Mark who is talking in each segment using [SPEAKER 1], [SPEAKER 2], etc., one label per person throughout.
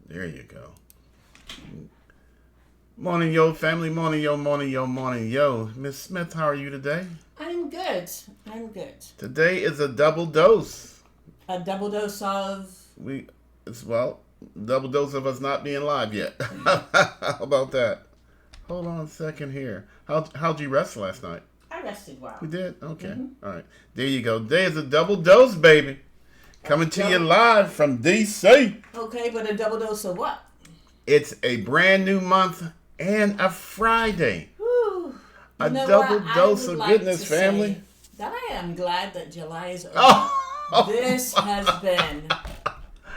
[SPEAKER 1] There you go. Morning, yo, family. Morning, yo, morning, yo, morning, yo. Miss Smith, how are you today?
[SPEAKER 2] I'm good. I'm good.
[SPEAKER 1] Today is a double dose.
[SPEAKER 2] A double dose of.
[SPEAKER 1] Well, double dose of us not being live yet. How about that? Hold on a second here. How'd you rest last night?
[SPEAKER 2] I rested well.
[SPEAKER 1] You did? Okay. All right. There you go. Today is a double dose, baby. Coming to you live from DC.
[SPEAKER 2] Okay, but a double dose of what?
[SPEAKER 1] It's a brand new month and a Friday.
[SPEAKER 2] Whew.
[SPEAKER 1] A double dose of goodness, family.
[SPEAKER 2] That I am glad that July is over.
[SPEAKER 1] Oh.
[SPEAKER 2] This has been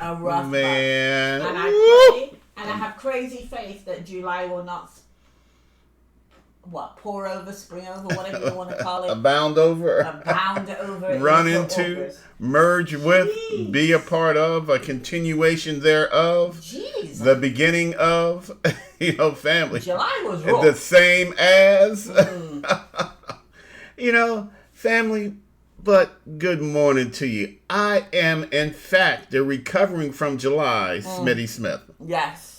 [SPEAKER 2] a rough
[SPEAKER 1] man.
[SPEAKER 2] month. And I have crazy faith that July will not pour over, spring over, whatever you want to call it.
[SPEAKER 1] Abound over.
[SPEAKER 2] Run
[SPEAKER 1] into,
[SPEAKER 2] August.
[SPEAKER 1] merge with,
[SPEAKER 2] Jeez.
[SPEAKER 1] be a part of, a continuation thereof.
[SPEAKER 2] Jeez.
[SPEAKER 1] The beginning of, family.
[SPEAKER 2] July was rough.
[SPEAKER 1] The same as, family. But good morning to you. I am, in fact, the recovering from July, Smitty Smith.
[SPEAKER 2] Yes.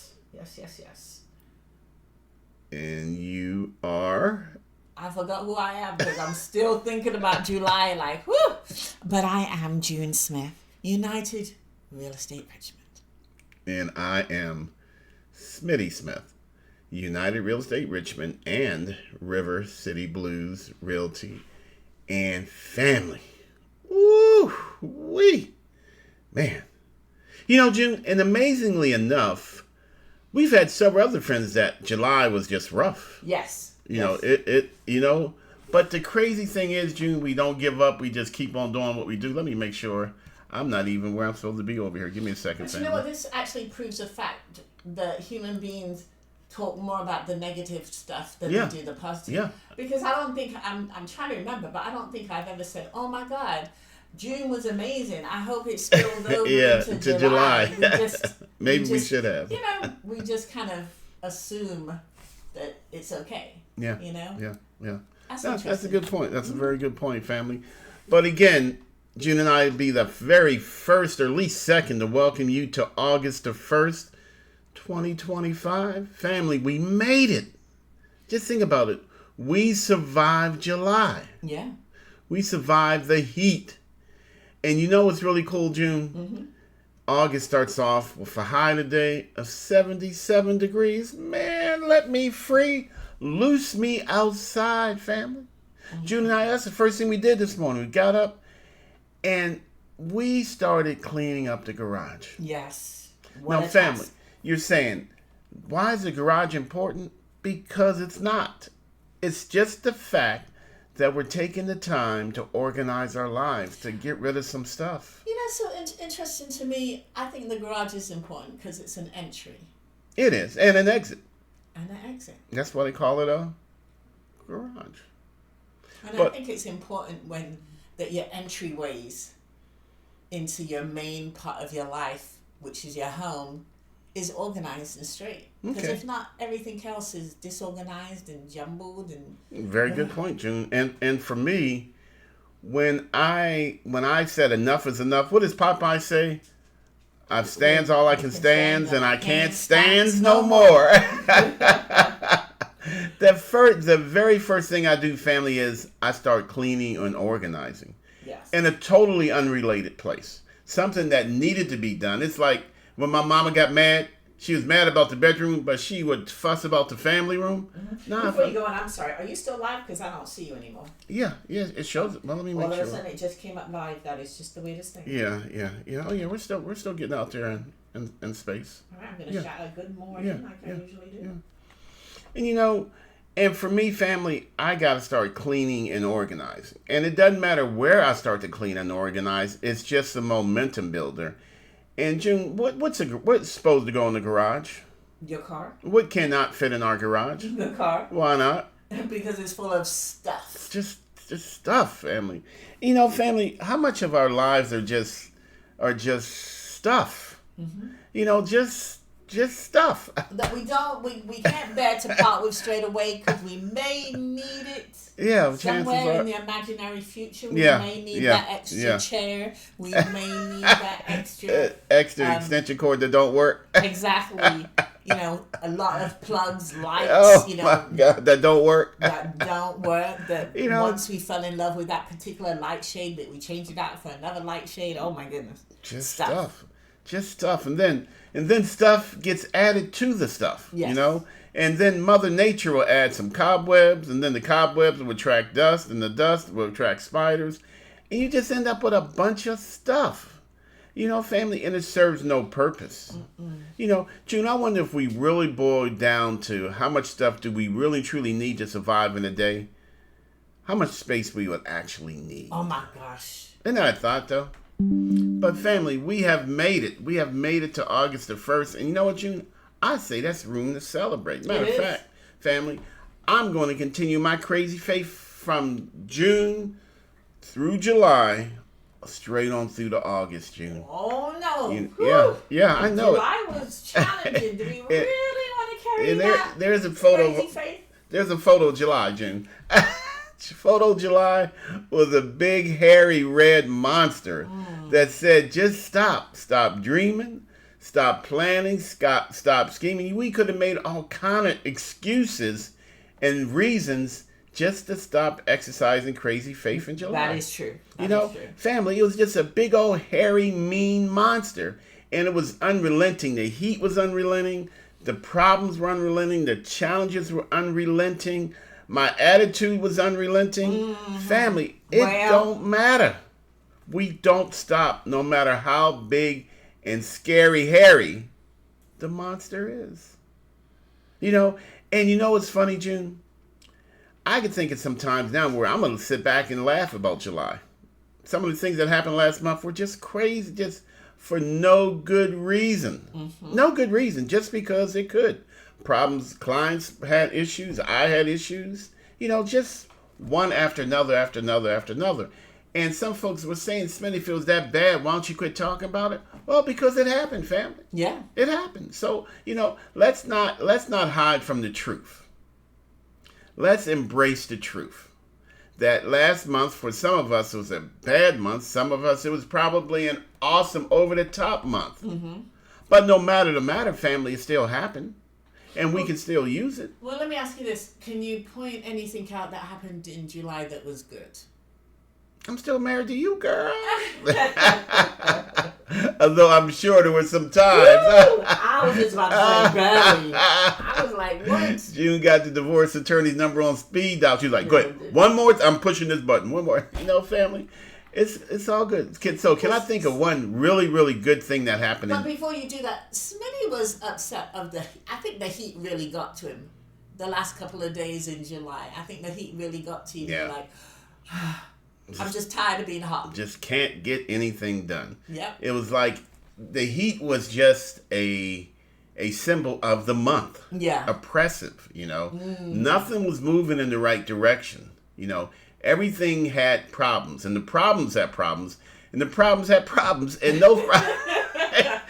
[SPEAKER 1] And you are?
[SPEAKER 2] I forgot who I am because I'm still thinking about July like, whoo. But I am June Smith, United Real Estate Richmond.
[SPEAKER 1] And I am Smitty Smith, United Real Estate Richmond and River City Blues Realty and Family. Woo-wee. Man. June, and amazingly enough, we've had several other friends that July was just rough.
[SPEAKER 2] Yes.
[SPEAKER 1] But the crazy thing is, June, we don't give up. We just keep on doing what we do. Let me make sure I'm not even where I'm supposed to be over here. Give me a second,
[SPEAKER 2] but you know what? This actually proves a fact that human beings talk more about the negative stuff than they do the positive.
[SPEAKER 1] Yeah.
[SPEAKER 2] Because I don't think, I'm trying to remember, but I don't think I've ever said, oh my God, June was amazing. I hope it spilled over into July.
[SPEAKER 1] Maybe we should have.
[SPEAKER 2] We just kind of assume that it's okay.
[SPEAKER 1] Yeah. Yeah. That's a good point. That's a very good point, family. But again, June and I will be the very first, or at least second, to welcome you to August the 1st, 2025. Family, we made it. Just think about it. We survived July.
[SPEAKER 2] Yeah.
[SPEAKER 1] We survived the heat. And you know what's really cool, June?
[SPEAKER 2] Mm-hmm.
[SPEAKER 1] August starts off with a high today of 77 degrees. Man, let me free. Loose me outside, family. Mm-hmm. June and I, that's the first thing we did this morning. We got up and we started cleaning up the garage.
[SPEAKER 2] Yes.
[SPEAKER 1] Now, family, you're saying, why is the garage important? Because it's not. It's just the fact that we're taking the time to organize our lives, to get rid of some stuff.
[SPEAKER 2] So interesting to me, I think the garage is important because it's an entry.
[SPEAKER 1] It is, and an exit. That's why they call it a garage.
[SPEAKER 2] And I think it's important that your entryways into your main part of your life, which is your home, is organized and straight. Because if not, everything else is disorganized and jumbled. And
[SPEAKER 1] very good point, June. And for me, when I said enough is enough, what does Popeye say? I've stands all I can stands, and I can't stands no more. The very first thing I do, family, is I start cleaning and organizing.
[SPEAKER 2] Yes.
[SPEAKER 1] In a totally unrelated place. Something that needed to be done. It's like when my mama got mad, she was mad about the bedroom, but she would fuss about the family room.
[SPEAKER 2] Mm-hmm. Before you go on, I'm sorry. Are you still live? Because I don't see you anymore.
[SPEAKER 1] Yeah, it shows it. Well, let me make sure.
[SPEAKER 2] All of a sudden, it just came up live. That is just the way this thing.
[SPEAKER 1] Yeah. Oh, yeah, we're still getting out there in space.
[SPEAKER 2] All right, I'm going to shout a good morning like I usually do.
[SPEAKER 1] Yeah. And and for me, family, I got to start cleaning and organizing. And it doesn't matter where I start to clean and organize. It's just a momentum builder. And June, what's supposed to go in the garage?
[SPEAKER 2] Your car.
[SPEAKER 1] What cannot fit in our garage?
[SPEAKER 2] The car.
[SPEAKER 1] Why not?
[SPEAKER 2] Because it's full of stuff.
[SPEAKER 1] Just stuff, family. Family, how much of our lives are just stuff?
[SPEAKER 2] Mm-hmm.
[SPEAKER 1] Just just stuff
[SPEAKER 2] that we can't bear to part with straight away because we may need it.
[SPEAKER 1] Yeah,
[SPEAKER 2] somewhere in the imaginary future. We may need that extra chair. We may need that extra
[SPEAKER 1] extension cord that don't work.
[SPEAKER 2] Exactly. A lot of plugs, lights.
[SPEAKER 1] Oh my God, that don't work.
[SPEAKER 2] That once we fell in love with that particular light shade, that we changed it out for another light shade. Oh my goodness.
[SPEAKER 1] Just stuff, and then stuff gets added to the stuff. Yes. And then Mother Nature will add some cobwebs, and then the cobwebs will attract dust, and the dust will attract spiders, and you just end up with a bunch of stuff. Family, and it serves no purpose. June, I wonder if we really boil down to how much stuff do we really truly need to survive in a day? How much space we would actually need?
[SPEAKER 2] Oh my gosh.
[SPEAKER 1] Isn't that a thought, though? But family, we have made it. We have made it to August the 1st. And you know what, June? I say that's room to celebrate. Matter of fact, family, I'm going to continue my crazy faith from June through July, straight on through to August, June.
[SPEAKER 2] Oh, no.
[SPEAKER 1] Yeah, I know.
[SPEAKER 2] July was challenging. Do we really want to carry that
[SPEAKER 1] there's a photo,
[SPEAKER 2] crazy faith?
[SPEAKER 1] There's a photo of July, June. Photo July was a big, hairy, red monster that said, just stop. Stop dreaming. Stop planning. Stop scheming. We could have made all kind of excuses and reasons just to stop exercising crazy faith in July.
[SPEAKER 2] That is true.
[SPEAKER 1] Family, it was just a big old hairy, mean monster. And it was unrelenting. The heat was unrelenting. The problems were unrelenting. The challenges were unrelenting. My attitude was unrelenting. Mm-hmm. Family, it don't matter. We don't stop no matter how big and scary hairy the monster is. And what's funny, June? I can think of some times now where I'm going to sit back and laugh about July. Some of the things that happened last month were just crazy, just for no good reason. Mm-hmm. No good reason, just because it could. Problems, clients had issues, I had issues, just one after another, after another, after another. And some folks were saying, Smitty, if it was that bad, why don't you quit talking about it? Well, because it happened, family.
[SPEAKER 2] Yeah.
[SPEAKER 1] It happened. So, let's not hide from the truth. Let's embrace the truth. That last month, for some of us, was a bad month. Some of us, it was probably an awesome, over-the-top month. Mm-hmm. But no matter the matter, family, it still happened. And we can still use it.
[SPEAKER 2] Well, let me ask you this. Can you point anything out that happened in July that was good?
[SPEAKER 1] I'm still married to you, girl. Although I'm sure there were some times.
[SPEAKER 2] I was just about to say, barely. I was like, what?
[SPEAKER 1] June got the divorce attorney's number on speed dial. She was like, go ahead. One more. I'm pushing this button. One more. Family. It's all good. So can I think of one really, really good thing that happened?
[SPEAKER 2] But before you do that, Smitty was upset I think the heat really got to him the last couple of days in July. I think the heat really got to him. Yeah. Like, I'm just tired of being hot.
[SPEAKER 1] Just can't get anything done.
[SPEAKER 2] Yep.
[SPEAKER 1] It was like the heat was just a symbol of the month.
[SPEAKER 2] Yeah.
[SPEAKER 1] Oppressive, Nothing was moving in the right direction, Everything had problems, and the problems had problems, and the problems had problems, and no.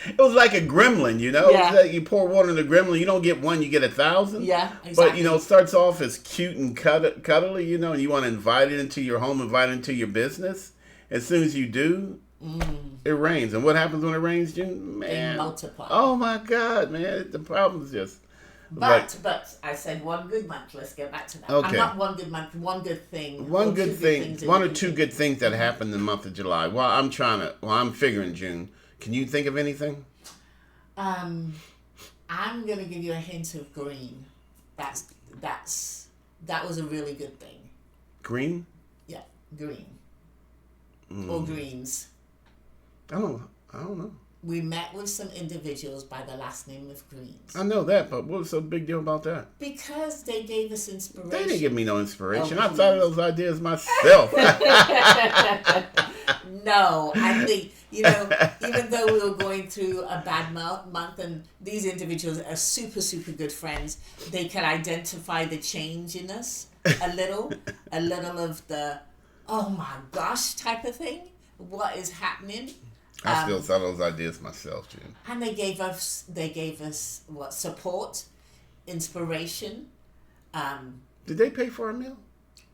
[SPEAKER 1] It was like a gremlin,
[SPEAKER 2] Yeah.
[SPEAKER 1] Like you pour water in a gremlin, you don't get one, you get 1,000.
[SPEAKER 2] Yeah, exactly.
[SPEAKER 1] But it starts off as cute and cuddly, and you want to invite it into your home, invite it into your business. As soon as you do, it rains, and what happens when it rains, June? Man,
[SPEAKER 2] they multiply.
[SPEAKER 1] Oh my God, man, the problem's just.
[SPEAKER 2] But I said one good month. Let's get back to that.
[SPEAKER 1] Okay.
[SPEAKER 2] I'm not one good month. One good thing.
[SPEAKER 1] One good thing. One or two good things that happened in the month of July. I'm figuring June. Can you think of anything?
[SPEAKER 2] I'm gonna give you a hint of green. That was a really good thing.
[SPEAKER 1] Green?
[SPEAKER 2] Yeah, green. Or greens.
[SPEAKER 1] I don't know.
[SPEAKER 2] We met with some individuals by the last name of Greens.
[SPEAKER 1] I know that, but what was so big deal about that?
[SPEAKER 2] Because they gave us inspiration.
[SPEAKER 1] They didn't give me no inspiration. I thought of those ideas myself.
[SPEAKER 2] No, I think, even though we were going through a bad month, and these individuals are super, super good friends, they can identify the change in us a little of the, oh my gosh type of thing. What is happening?
[SPEAKER 1] I still saw those ideas myself, June.
[SPEAKER 2] And they gave us what, support, inspiration.
[SPEAKER 1] Did they pay for our meal?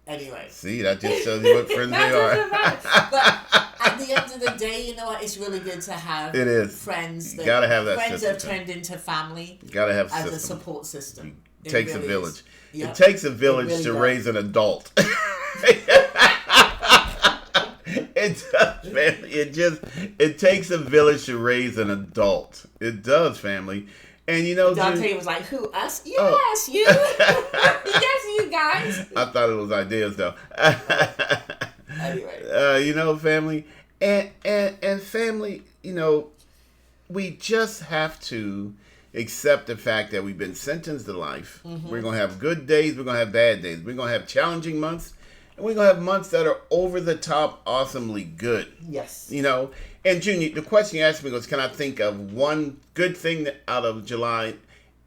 [SPEAKER 2] Anyway.
[SPEAKER 1] See, that just shows you what friends they are.
[SPEAKER 2] But at the end of the day, you know what? It's really good to have friends.
[SPEAKER 1] You gotta have that
[SPEAKER 2] friends
[SPEAKER 1] system.
[SPEAKER 2] have turned into family.
[SPEAKER 1] You gotta have
[SPEAKER 2] as a support system.
[SPEAKER 1] It takes really a village.
[SPEAKER 2] Yep.
[SPEAKER 1] It takes a village really to raise an adult. It does, family. It takes a village to raise an adult. It does, family. And you know,
[SPEAKER 2] Dante was like, "Who, us? Yes, you. Yes, you guys."
[SPEAKER 1] I thought it was ideas, though.
[SPEAKER 2] Anyway,
[SPEAKER 1] you know, family, and family, you know, we just have to accept the fact that we've been sentenced to life. Mm-hmm. We're gonna have good days. We're gonna have bad days. We're gonna have challenging months, and we're gonna have months that are over the top, awesomely good.
[SPEAKER 2] Yes.
[SPEAKER 1] You know. And Junior, the question you asked me was, can I think of one good thing out of July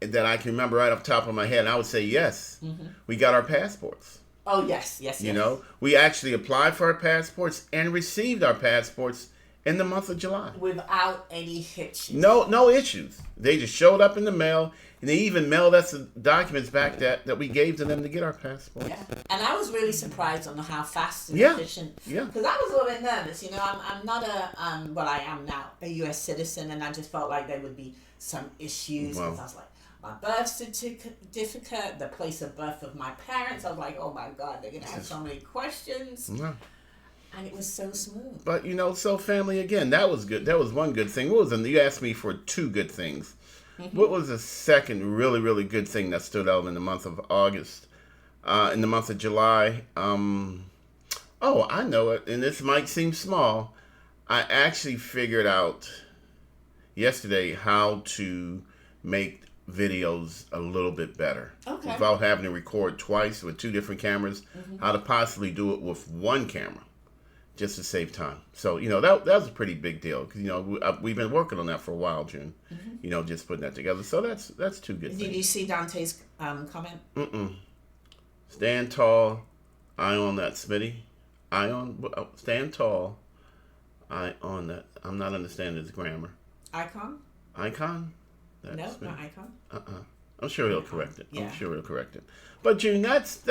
[SPEAKER 1] that I can remember right off the top of my head? And I would say yes. Mm-hmm. We got our passports.
[SPEAKER 2] Oh, yes.
[SPEAKER 1] You know, we actually applied for our passports and received our passports in the month of July.
[SPEAKER 2] Without any hitches.
[SPEAKER 1] No issues. They just showed up in the mail, and they even mailed us the documents back that we gave to them to get our passports.
[SPEAKER 2] Yeah. And I was really surprised on how fast and efficient. Yeah. Because I was a little bit nervous. You know, I'm not I am now, a U.S. citizen, and I just felt like there would be some issues. Because I was like, my birth certificate, the place of birth of my parents. I was like, oh my God, they're going to have so many questions. Yeah. And it was so smooth.
[SPEAKER 1] But, you know, so family, again, that was good. That was one good thing. You asked me for two good things. Mm-hmm. What was the second really, really good thing that stood out in the month of August? In the month of July? I know it. And this might seem small. I actually figured out yesterday how to make videos a little bit better. Okay. Without having to record twice with two different cameras. Mm-hmm. How to possibly do it with one camera. Just to save time. So, you know, that was a pretty big deal. Because, you know, we've been working on that for a while, June. Mm-hmm. You know, just putting that together. So that's two good things.
[SPEAKER 2] Did you see Dante's comment?
[SPEAKER 1] Stand tall. Eye on that, Smitty. Stand tall. Eye on that. I'm not understanding his grammar.
[SPEAKER 2] Icon?
[SPEAKER 1] That's
[SPEAKER 2] no,
[SPEAKER 1] Smitty.
[SPEAKER 2] Not icon.
[SPEAKER 1] I'm sure he'll correct it.
[SPEAKER 2] Yeah.
[SPEAKER 1] I'm sure he'll correct it. But, June, that's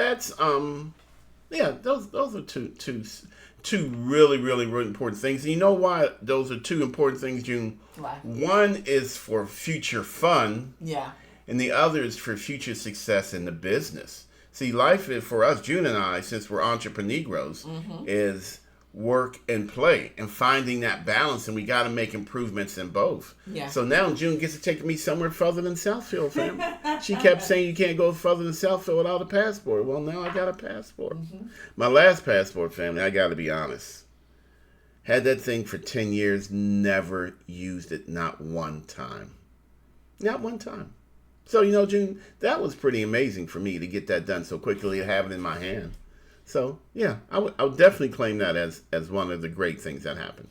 [SPEAKER 1] yeah, those are two really, really, really important things. And you know why those are two important things, June?
[SPEAKER 2] Why?
[SPEAKER 1] One is for future fun.
[SPEAKER 2] Yeah.
[SPEAKER 1] And the other is for future success in the business. See, life is, for us, June and I, since we're entrepreneurs, is work and play and finding that balance. And we got to make improvements in both.
[SPEAKER 2] Yeah.
[SPEAKER 1] So now June gets to take me somewhere further than Southfield, fam. She kept saying you can't go further than Southfield without a passport. Well, now I got a passport. Mm-hmm. My last passport, family, I got to be honest. Had that thing for 10 years, never used it, not one time. Not one time. So, you know, June, that was pretty amazing for me to get that done so quickly and have it in my hand. So, yeah, I would definitely claim that as one of the great things that happened.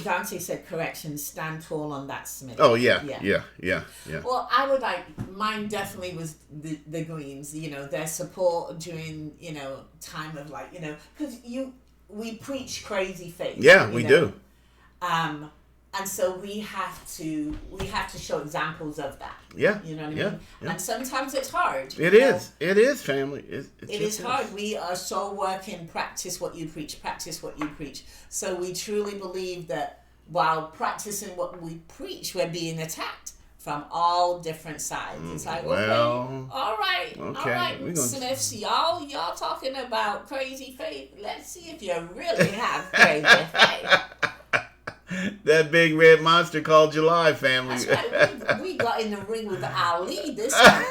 [SPEAKER 2] Dante said, correction, stand tall on that, Smith.
[SPEAKER 1] Oh, yeah.
[SPEAKER 2] Well, I would mine definitely was the Greens, you know, their support during, you know, time of because we preach crazy faith.
[SPEAKER 1] Yeah, we do.
[SPEAKER 2] And so we have to show examples of that.
[SPEAKER 1] Yeah.
[SPEAKER 2] You know what I mean? Yeah. And sometimes it's hard.
[SPEAKER 1] It is. It is, family. It
[SPEAKER 2] is hard. We are so working, practice what you preach. So we truly believe that while practicing what we preach, we're being attacked from all different sides. It's like, all right, Smiths, y'all talking about crazy faith. Let's see if you really have crazy faith.
[SPEAKER 1] That big red monster called July, family.
[SPEAKER 2] That's right. We got in the ring with Ali this time.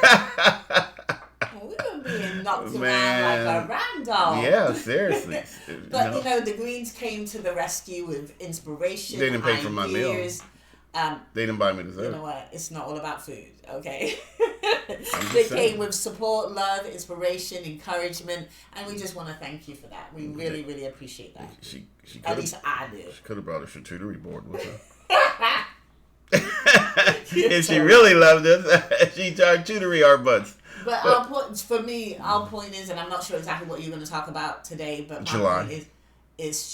[SPEAKER 2] We were being knocked around like a rag doll.
[SPEAKER 1] Yeah, seriously.
[SPEAKER 2] But, you know, the Greens came to the rescue with inspiration,
[SPEAKER 1] They didn't pay for my meal. They didn't buy me dessert.
[SPEAKER 2] You know what? It's not all about food, okay? They came with support, love, inspiration, encouragement, and we just want to thank you for that. We really, really appreciate that. At least I do. She
[SPEAKER 1] could have brought a charcuterie board with her. If she really loved us, she charcuterie our butts.
[SPEAKER 2] But our point is, and I'm not sure exactly what you're going to talk about today, but my point is,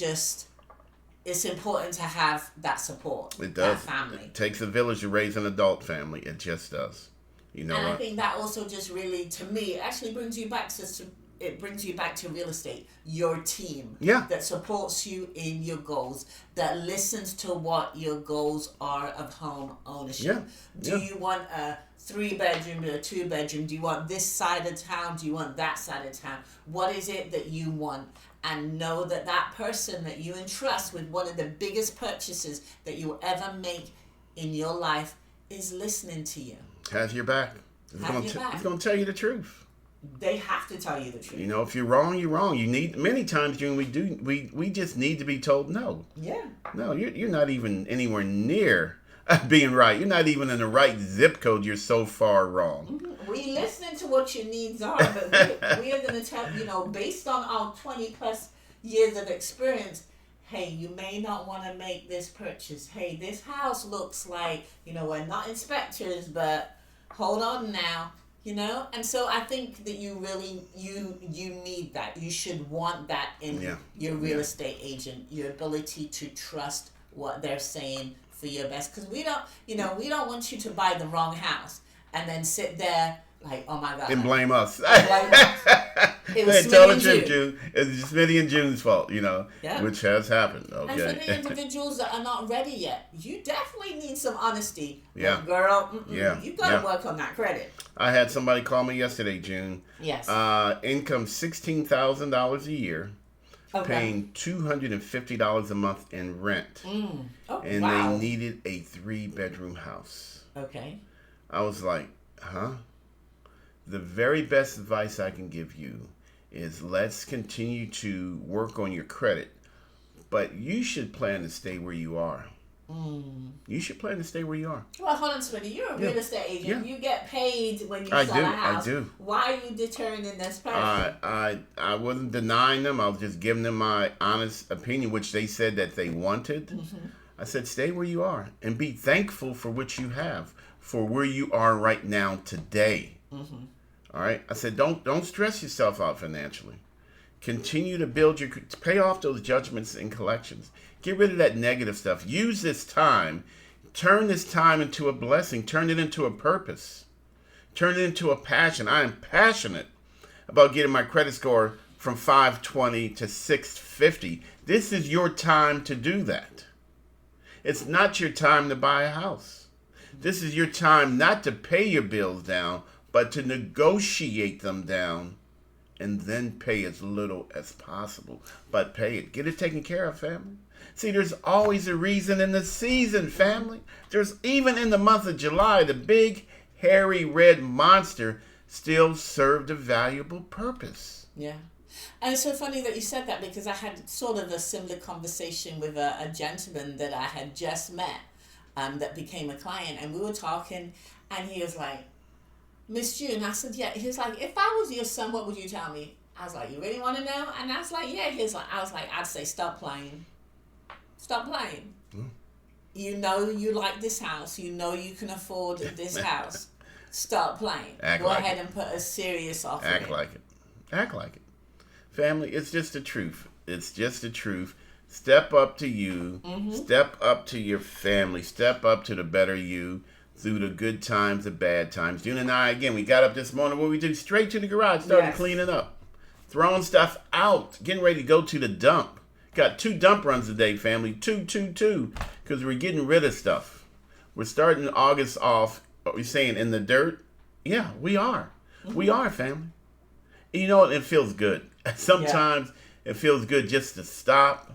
[SPEAKER 2] it's important to have that support.
[SPEAKER 1] It does.
[SPEAKER 2] That family.
[SPEAKER 1] It takes a village to raise an adult family. It just does. You know
[SPEAKER 2] and
[SPEAKER 1] what?
[SPEAKER 2] I think that also just really, to me, actually brings you back to real estate. Your team that supports you in your goals, that listens to what your goals are of home ownership. Do you want a 3-bedroom or a 2-bedroom? Do you want this side of town? Do you want that side of town? What is it that you want? And know that that person that you entrust with one of the biggest purchases that you will ever make in your life is listening to you.
[SPEAKER 1] Has your back. He's going to tell you the truth.
[SPEAKER 2] They have to tell you the truth.
[SPEAKER 1] You know, if you're wrong, you're wrong. You need, many times, June, we just need to be told no.
[SPEAKER 2] Yeah.
[SPEAKER 1] No, you're not even anywhere near being right. You're not even in the right zip code. You're so far wrong.
[SPEAKER 2] Mm-hmm. We listening to what your needs are, but we are going to tell, based on our 20 plus years of experience, hey, you may not want to make this purchase. Hey, this house looks like, we're not inspectors, but hold on now, And so I think that you really, you need that. You should want that in your real estate agent, your ability to trust what they're saying for your best. Because we don't want you to buy the wrong house and then sit there like, oh my God.
[SPEAKER 1] And blame us.
[SPEAKER 2] It was Smitty and
[SPEAKER 1] June. It's Smitty and June's fault, which has happened. Okay.
[SPEAKER 2] And for the individuals that are not ready yet, you definitely need some honesty.
[SPEAKER 1] Yeah.
[SPEAKER 2] Girl, you got to work on that credit.
[SPEAKER 1] I had somebody call me yesterday, June.
[SPEAKER 2] Yes.
[SPEAKER 1] Income $16,000 a year. Okay. Paying $250 a month in rent. And they needed a 3-bedroom house.
[SPEAKER 2] Okay.
[SPEAKER 1] I was like, huh? The very best advice I can give you is let's continue to work on your credit, but you should plan to stay where you are. You should plan to stay where you are.
[SPEAKER 2] Well, hold on, Smitty. You're a real estate agent. You get paid when you sell a house.
[SPEAKER 1] I do.
[SPEAKER 2] Why are you deterring this person?
[SPEAKER 1] I wasn't denying them. I was just giving them my honest opinion, which they said that they wanted. Mm-hmm. I said, stay where you are and be thankful for what you have, for where you are right now today. Mm-hmm. All right. I said, don't stress yourself out financially. Continue to pay off those judgments and collections. Get rid of that negative stuff. Use this time. Turn this time into a blessing. Turn it into a purpose. Turn it into a passion. I am passionate about getting my credit score from 520 to 650. This is your time to do that. It's not your time to buy a house. This is your time not to pay your bills down, but to negotiate them down and then pay as little as possible. But pay it. Get it taken care of, family. See, there's always a reason in the season, family. There's even in the month of July, the big, hairy, red monster still served a valuable purpose.
[SPEAKER 2] Yeah. And it's so funny that you said that, because I had sort of a similar conversation with a gentleman that I had just met that became a client. And we were talking, and he was like, Miss June, I said, yeah. He was like, if I was your son, what would you tell me? I was like, you really want to know? And I was like, yeah. I was like, I'd say stop playing. Stop playing. You know you like this house. You know you can afford this house. Stop playing. Go ahead and put a serious offer in.
[SPEAKER 1] Act like it. Family, it's just the truth. It's just the truth. Step up to you. Mm-hmm. Step up to your family. Step up to the better you through the good times, the bad times. June and I, again, we got up this morning. What we did, straight to the garage, started cleaning up. Throwing stuff out. Getting ready to go to the dump. Got 2 dump runs today, family. 2, because we're getting rid of stuff. We're starting August off, what we're saying, in the dirt. Yeah, we are. Mm-hmm. We are, family. And you know what? It feels good. Sometimes it feels good just to stop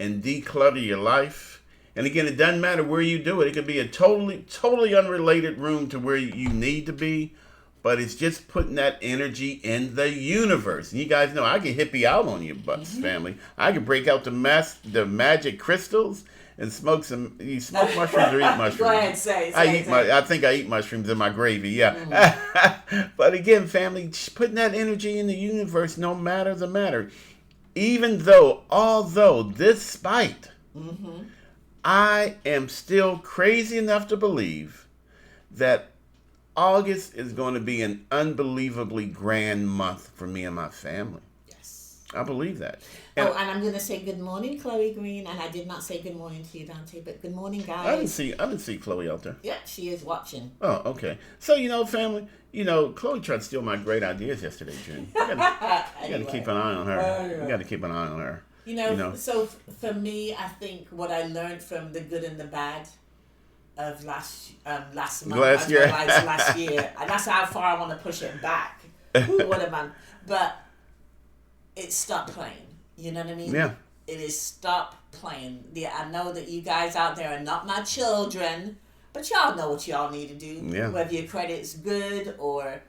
[SPEAKER 1] and declutter your life. And again, it doesn't matter where you do it. It could be a totally unrelated room to where you need to be. But it's just putting that energy in the universe. And you guys know I can hippie out on you, butts, family. I can break out the magic crystals and smoke some. You smoke mushrooms or eat mushrooms?
[SPEAKER 2] Go ahead, say.
[SPEAKER 1] I think I eat mushrooms in my gravy. Yeah. Mm-hmm. But again, family, putting that energy in the universe, no matter the matter. Although, despite, I am still crazy enough to believe that August is going to be an unbelievably grand month for me and my family.
[SPEAKER 2] Yes.
[SPEAKER 1] I believe that.
[SPEAKER 2] And I'm going to say good morning, Chloe Green, and I did not say good morning to you, Dante, but good morning, guys.
[SPEAKER 1] I didn't see Chloe out there.
[SPEAKER 2] Yeah, she is watching.
[SPEAKER 1] Oh, okay. So, family, Chloe tried to steal my great ideas yesterday, June. You got to keep an eye on her. You got to keep an eye on her.
[SPEAKER 2] So for me, I think what I learned from the good and the bad of last month,
[SPEAKER 1] last year,
[SPEAKER 2] that's how far I want to push it back. What a month. But it's stop playing. You know what I mean?
[SPEAKER 1] Yeah.
[SPEAKER 2] It is stop playing. Yeah, I know that you guys out there are not my children, but y'all know what y'all need to do.
[SPEAKER 1] Yeah.
[SPEAKER 2] Whether your credit's good or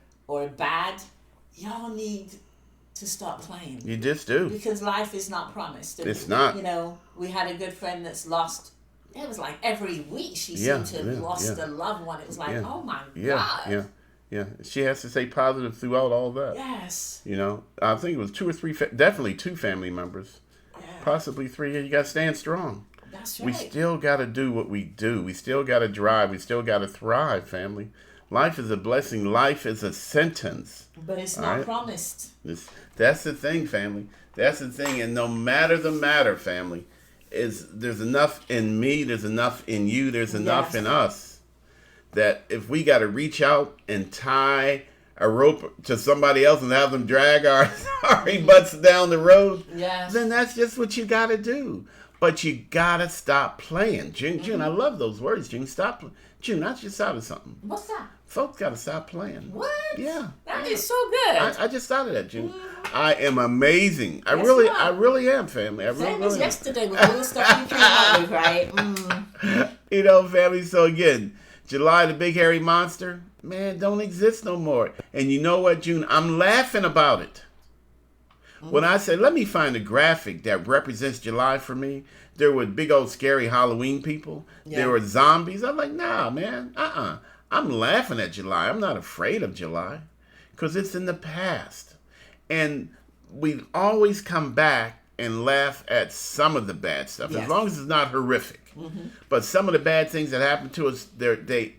[SPEAKER 2] bad, y'all need to stop playing.
[SPEAKER 1] You just do.
[SPEAKER 2] Because life is not promised.
[SPEAKER 1] It's not.
[SPEAKER 2] We had a good friend that's lost. It was like every week she seemed to have lost a loved one. It was like, oh my God.
[SPEAKER 1] Yeah. She has to stay positive throughout all that.
[SPEAKER 2] Yes.
[SPEAKER 1] I think it was 2 or 3, definitely 2 family members. Yeah. Possibly 3. You got to stand strong.
[SPEAKER 2] That's right.
[SPEAKER 1] We still got to do what we do. We still got to drive. We still got to thrive, family. Life is a blessing. Life is a sentence.
[SPEAKER 2] But it's not promised.
[SPEAKER 1] That's the thing, family. That's the thing. And no matter the matter, family, there's enough in me, there's enough in you, there's enough in us. That if we got to reach out and tie a rope to somebody else and have them drag our sorry butts down the road, then that's just what you got to do. But you got to stop playing. June, I love those words, June. Stop. June, I just thought of something.
[SPEAKER 2] What's that?
[SPEAKER 1] Folks got to stop playing.
[SPEAKER 2] What?
[SPEAKER 1] Yeah.
[SPEAKER 2] That is so good.
[SPEAKER 1] I just thought of that, June. I am amazing. I really am, family.
[SPEAKER 2] Same as yesterday with all the stuff you came up with, right?
[SPEAKER 1] Family, so again, July the Big Hairy Monster, man, don't exist no more. And you know what, June? I'm laughing about it. When I said, let me find a graphic that represents July for me, there were big old scary Halloween people. Yeah. There were zombies. I'm like, nah, man, I'm laughing at July. I'm not afraid of July because it's in the past. And we always come back and laugh at some of the bad stuff, as long as it's not horrific. Mm-hmm. But some of the bad things that happen to us, they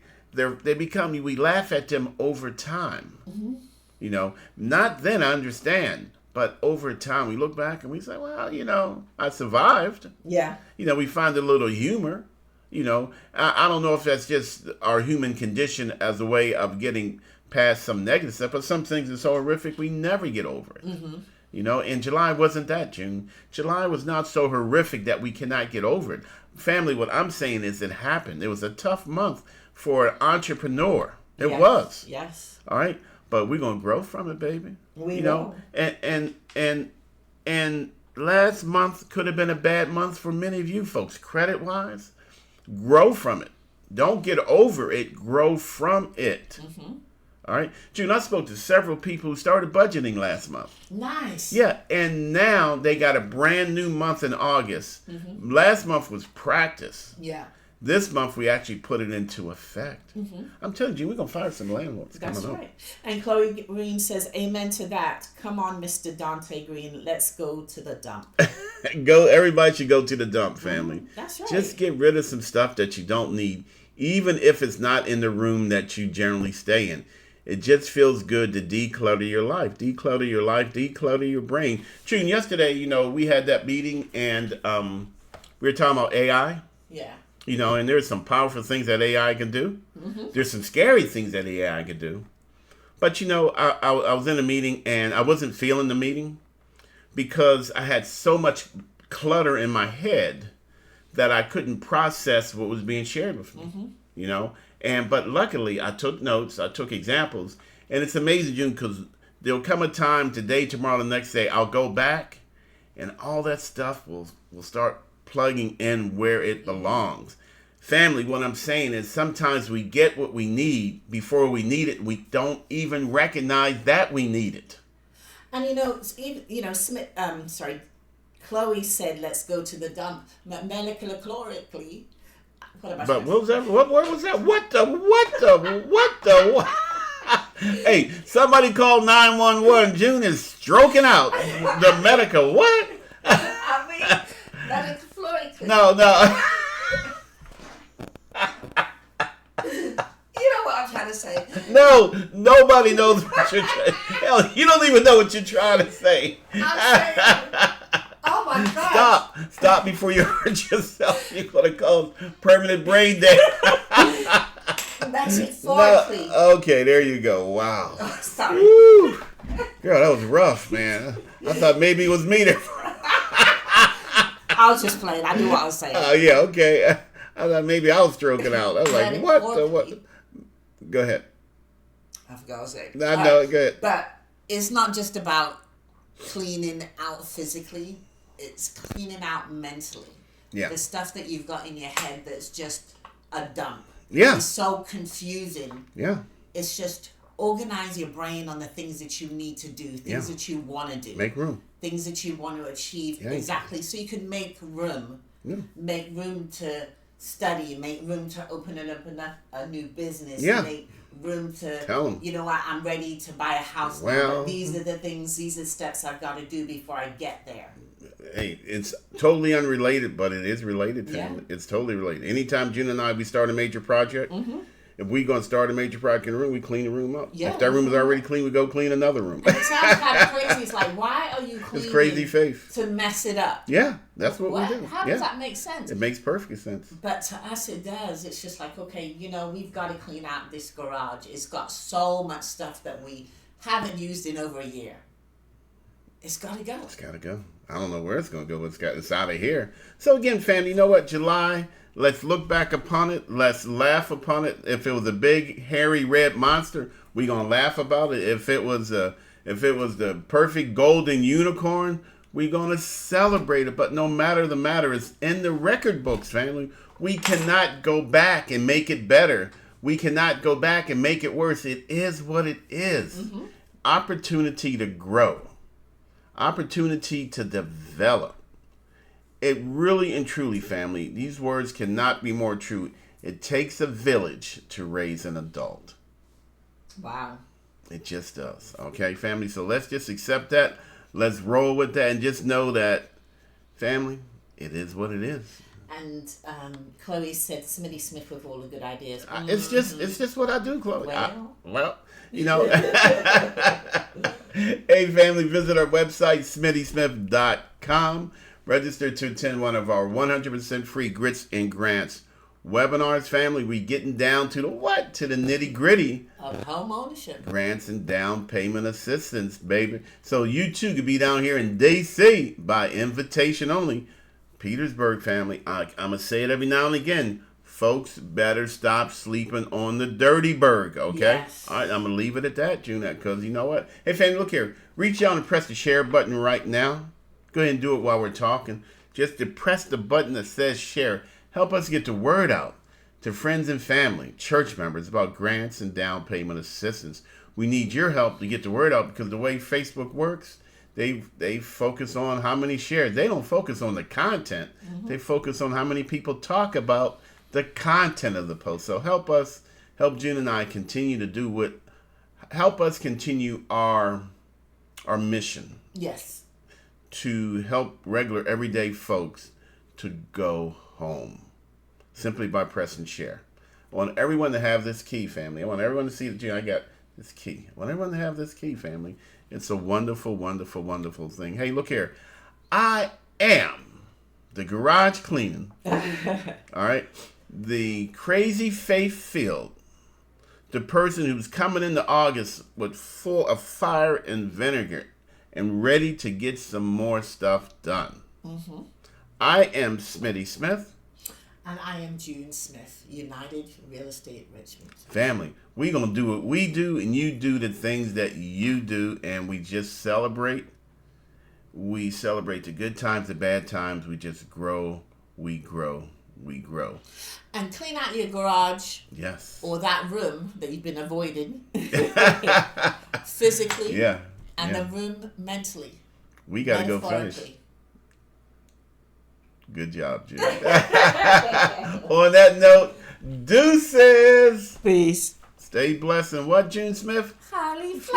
[SPEAKER 1] become, we laugh at them over time. Mm-hmm. Not then, I understand. But over time, we look back and we say, well, I survived. Yeah. We find a little humor. I don't know if that's just our human condition as a way of getting past some negative stuff, but some things are so horrific we never get over it. Mm-hmm. And July wasn't that, June. July was not so horrific that we cannot get over it. Family, what I'm saying is it happened. It was a tough month for an entrepreneur. It was. Yes. All right. But we're going to grow from it, baby.
[SPEAKER 2] We know.
[SPEAKER 1] And last month could have been a bad month for many of you folks, credit-wise. Grow from it. Don't get over it. Grow from it. Mm-hmm. All right. June, I spoke to several people who started budgeting last month.
[SPEAKER 2] Nice.
[SPEAKER 1] Yeah. And now they got a brand new month in August. Mm-hmm. Last month was practice.
[SPEAKER 2] Yeah.
[SPEAKER 1] This month we actually put it into effect. Mm-hmm. I'm telling you, we're going to fire some landlords.
[SPEAKER 2] That's right. Up. And Chloe Green says, amen to that. Come on, Mr. Dante Green. Let's go to the dump.
[SPEAKER 1] Everybody should go to the dump, family.
[SPEAKER 2] That's right.
[SPEAKER 1] Just get rid of some stuff that you don't need, even if it's not in the room that you generally stay in. It just feels good to declutter your life. Declutter your life. Declutter your brain. June, yesterday, we had that meeting and we were talking about AI.
[SPEAKER 2] Yeah.
[SPEAKER 1] And there's some powerful things that AI can do. Mm-hmm. There's some scary things that AI can do. But, I was in a meeting and I wasn't feeling the meeting because I had so much clutter in my head that I couldn't process what was being shared with me, But luckily, I took notes, I took examples, and it's amazing, June, because there'll come a time today, tomorrow, the next day, I'll go back, and all that stuff will start plugging in where it belongs. Family, what I'm saying is sometimes we get what we need before we need it. We don't even recognize that we need it.
[SPEAKER 2] And Smith, Chloe said, "Let's go to the dump." Molecularly,
[SPEAKER 1] but what was that? What word was that? What the? Hey, somebody call 911. June is stroking out. The medical what?
[SPEAKER 2] I mean, metaphorically.
[SPEAKER 1] No.
[SPEAKER 2] You know what what I'm trying to say.
[SPEAKER 1] No, nobody knows what you're trying. Hell, you don't even know what you're trying to say.
[SPEAKER 2] I'm saying. Oh my God!
[SPEAKER 1] Stop before you hurt yourself. You're gonna cause permanent brain damage.
[SPEAKER 2] Metaphorically.
[SPEAKER 1] Okay, there you go. Wow.
[SPEAKER 2] Oh, sorry.
[SPEAKER 1] Woo. Girl, that was rough, man. I thought maybe it was me there.
[SPEAKER 2] I was just playing. I knew what I was saying.
[SPEAKER 1] Yeah, okay. I thought maybe I was stroking out. I was like, what? Go ahead.
[SPEAKER 2] I forgot what I was saying.
[SPEAKER 1] I know, go ahead.
[SPEAKER 2] But it's not just about cleaning out physically. It's cleaning out mentally.
[SPEAKER 1] Yeah.
[SPEAKER 2] The stuff that you've got in your head that's just a dump.
[SPEAKER 1] Yeah.
[SPEAKER 2] It's so confusing.
[SPEAKER 1] Yeah.
[SPEAKER 2] It's just organize your brain on the things that you need to do, things that you want to do.
[SPEAKER 1] Make room.
[SPEAKER 2] Things that you want to achieve. Yeah. Exactly. So you can make room. Yeah. Make room to study. Make room to open a new business.
[SPEAKER 1] Yeah.
[SPEAKER 2] Make room to,
[SPEAKER 1] tell them.
[SPEAKER 2] You know what, I'm ready to buy a house now. But these are the things, these are steps I've got to do before I get there.
[SPEAKER 1] Hey, it's totally unrelated, but it is related to him. It's totally related. Anytime June and we start a major project, if we're going to start a major project in a room, we clean the room up. Yeah. If that room is already clean, we go clean another room.
[SPEAKER 2] And it sounds kind of crazy. It's like, why are you cleaning?
[SPEAKER 1] It's crazy faith.
[SPEAKER 2] To mess it up.
[SPEAKER 1] Yeah, that's what we do.
[SPEAKER 2] How does that make sense?
[SPEAKER 1] It makes perfect sense.
[SPEAKER 2] But to us it does. It's just like, okay, we've got to clean out this garage. It's got so much stuff that we haven't used in over a year. It's got to go.
[SPEAKER 1] It's got to go. I don't know where it's going to go, but it's out of here. So again, family, you know what? July, let's look back upon it. Let's laugh upon it. If it was a big, hairy, red monster, we're going to laugh about it. If it was the perfect golden unicorn, we're going to celebrate it. But no matter the matter, it's in the record books, family. We cannot go back and make it better. We cannot go back and make it worse. It is what it is. Mm-hmm. Opportunity to grow. Opportunity to develop. It really and truly, family, these words cannot be more true. It takes a village to raise an adult.
[SPEAKER 2] Wow.
[SPEAKER 1] It just does. Okay, family? So let's just accept that. Let's roll with that and just know that, family, it is what it is.
[SPEAKER 2] And Chloe said Smitty Smith with all the good ideas. Mm-hmm.
[SPEAKER 1] It's just what I do, Chloe. Well, Hey, family, visit our website, smittysmith.com. Register to attend one of our 100% free Grits and Grants webinars, family. We getting down to the what? To the nitty gritty
[SPEAKER 2] of home ownership.
[SPEAKER 1] Grants and down payment assistance, baby. So you too could be down here in DC by invitation only. Petersburg, family. I'm going to say it every now and again. Folks better stop sleeping on the dirty burg, okay?
[SPEAKER 2] Yes.
[SPEAKER 1] All right, I'm going to leave it at that, June, because you know what? Hey, family, look here. Reach out and press the share button right now. Go ahead and do it while we're talking. Just to press the button that says share. Help us get the word out to friends and family, church members about grants and down payment assistance. We need your help to get the word out because the way Facebook works, they focus on how many shares. They don't focus on the content. Mm-hmm. They focus on how many people talk about the content of the post. So help June and I continue to help us continue our mission.
[SPEAKER 2] Yes.
[SPEAKER 1] To help regular everyday folks to go home simply by pressing share. I want everyone to have this key, family. I want everyone to see that I got this key. I want everyone to have this key, family. It's a wonderful, wonderful, wonderful thing. Hey, look here. I am the garage cleaning. All right. The crazy faith-filled, the person who's coming into August with full of fire and vinegar and ready to get some more stuff done. Mm-hmm. I am Smitty Smith.
[SPEAKER 2] And I am June Smith, United Real Estate Richmond.
[SPEAKER 1] Family, we're going to do what we do and you do the things that you do, and we just celebrate. We celebrate the good times, the bad times. We just grow, we grow, we grow.
[SPEAKER 2] And clean out your garage.
[SPEAKER 1] Yes.
[SPEAKER 2] Or that room that you've been avoiding. Physically.
[SPEAKER 1] Yeah.
[SPEAKER 2] And the room mentally.
[SPEAKER 1] We got to go finish. Good job, June. On that note, deuces.
[SPEAKER 2] Peace.
[SPEAKER 1] Stay blessed. And what, June Smith?
[SPEAKER 2] Highly flavored.